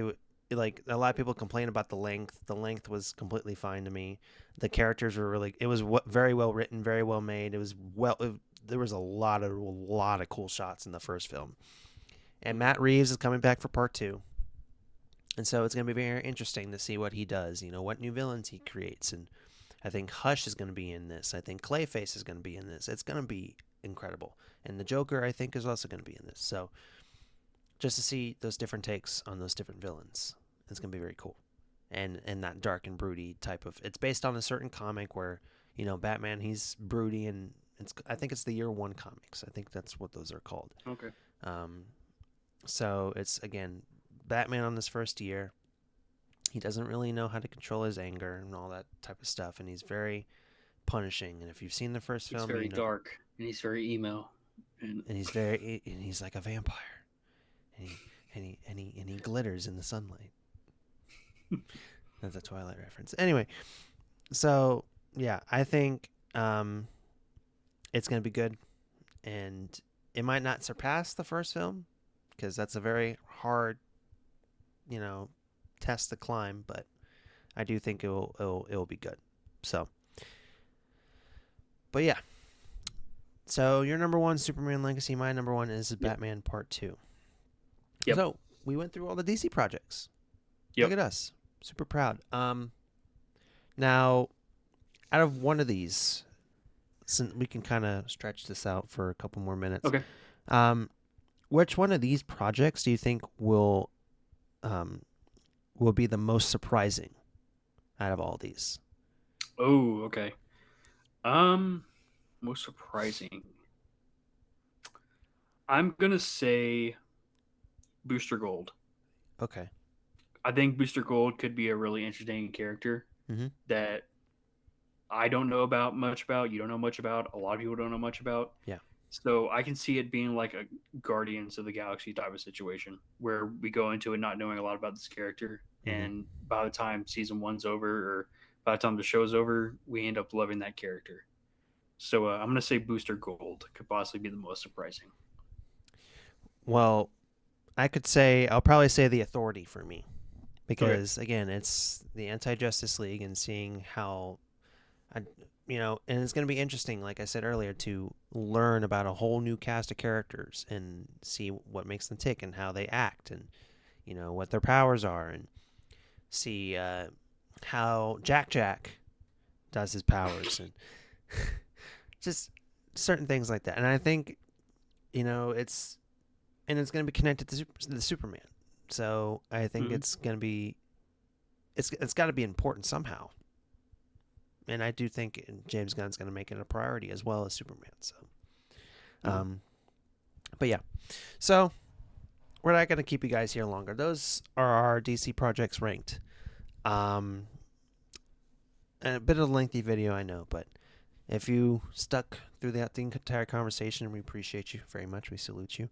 S1: like a lot of people complain about the length. The length was completely fine to me. The characters were really it was very well written, very well made. It was there was a lot of cool shots in the first film. And Matt Reeves is coming back for part 2. And so it's going to be very interesting to see what he does, what new villains he creates. And I think Hush is going to be in this. I think Clayface is going to be in this. It's going to be incredible. And the Joker, I think, is also going to be in this. So just to see those different takes on those different villains, it's going to be very cool. And that dark and broody type of. It's based on a certain comic where, Batman, he's broody, and I think it's the Year One comics. I think that's what those are called.
S2: Okay.
S1: Um, so it's, again, Batman on this first year. He doesn't really know how to control his anger and all that type of stuff, and he's very punishing. And if you've seen the first
S2: He's
S1: film,
S2: very dark and he's very emo. And
S1: and he's like a vampire, and any glitters in the sunlight. That's a Twilight reference. Anyway, so yeah, I think it's gonna be good, and it might not surpass the first film because that's a very hard, you know, test to climb. But I do think it'll be good. So, but yeah. So your number one, Superman Legacy. My number one is
S2: Yep.
S1: Batman Part 2.
S2: Yep.
S1: So we went through all the DC projects. Look
S2: Yep.
S1: at us, super proud. Now out of one of these, since we can kind of stretch this out for a couple more minutes.
S2: Okay.
S1: Um, which one of these projects do you think will be the most surprising out of all these?
S2: Oh, okay. Um, Most surprising. I'm gonna say Booster Gold.
S1: Okay.
S2: I think Booster Gold could be a really interesting character
S1: Mm-hmm.
S2: that I don't know about much about. You don't know much about. A lot of people don't know much about.
S1: Yeah.
S2: So I can see it being like a Guardians of the Galaxy type of situation where we go into it not knowing a lot about this character,
S1: Mm-hmm.
S2: and by the time season one's over or by the time the show's over, we end up loving that character. So I'm gonna say Booster Gold could possibly be the most surprising.
S1: Well, I'll probably say the Authority for me
S2: Okay.
S1: because again, it's the Anti-Justice League and seeing how I, and it's going to be interesting, like I said earlier, to learn about a whole new cast of characters and see what makes them tick and how they act and, what their powers are and see how Jack does his powers and just certain things like that. And I think, it's going to be connected to the Superman. So I think
S2: Mm-hmm.
S1: it's going to be, it's got to be important somehow. And I do think James Gunn's going to make it a priority as well as Superman. So,
S2: Mm-hmm.
S1: but yeah, so we're not going to keep you guys here longer. Those are our DC projects ranked. And a bit of a lengthy video, I know, but if you stuck through the entire conversation, we appreciate you very much. We salute you.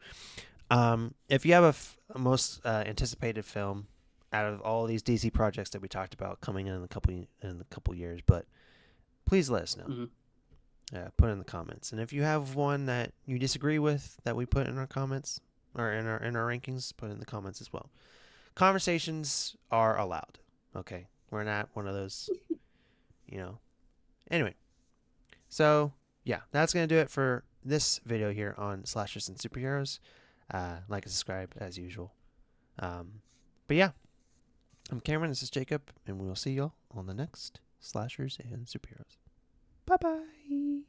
S1: If you have a most anticipated film out of all these DC projects that we talked about coming in a couple years, but please let us know.
S2: Mm-hmm.
S1: Put in the comments, and if you have one that you disagree with that we put in our comments or in our rankings, put in the comments as well. Conversations are allowed. Okay, we're not one of those, Anyway, so yeah, that's gonna do it for this video here on slashers and superheroes. Like and subscribe as usual. But yeah, I'm Cameron. This is Jacob, and we will see y'all on the next slashers and superheroes. Bye bye.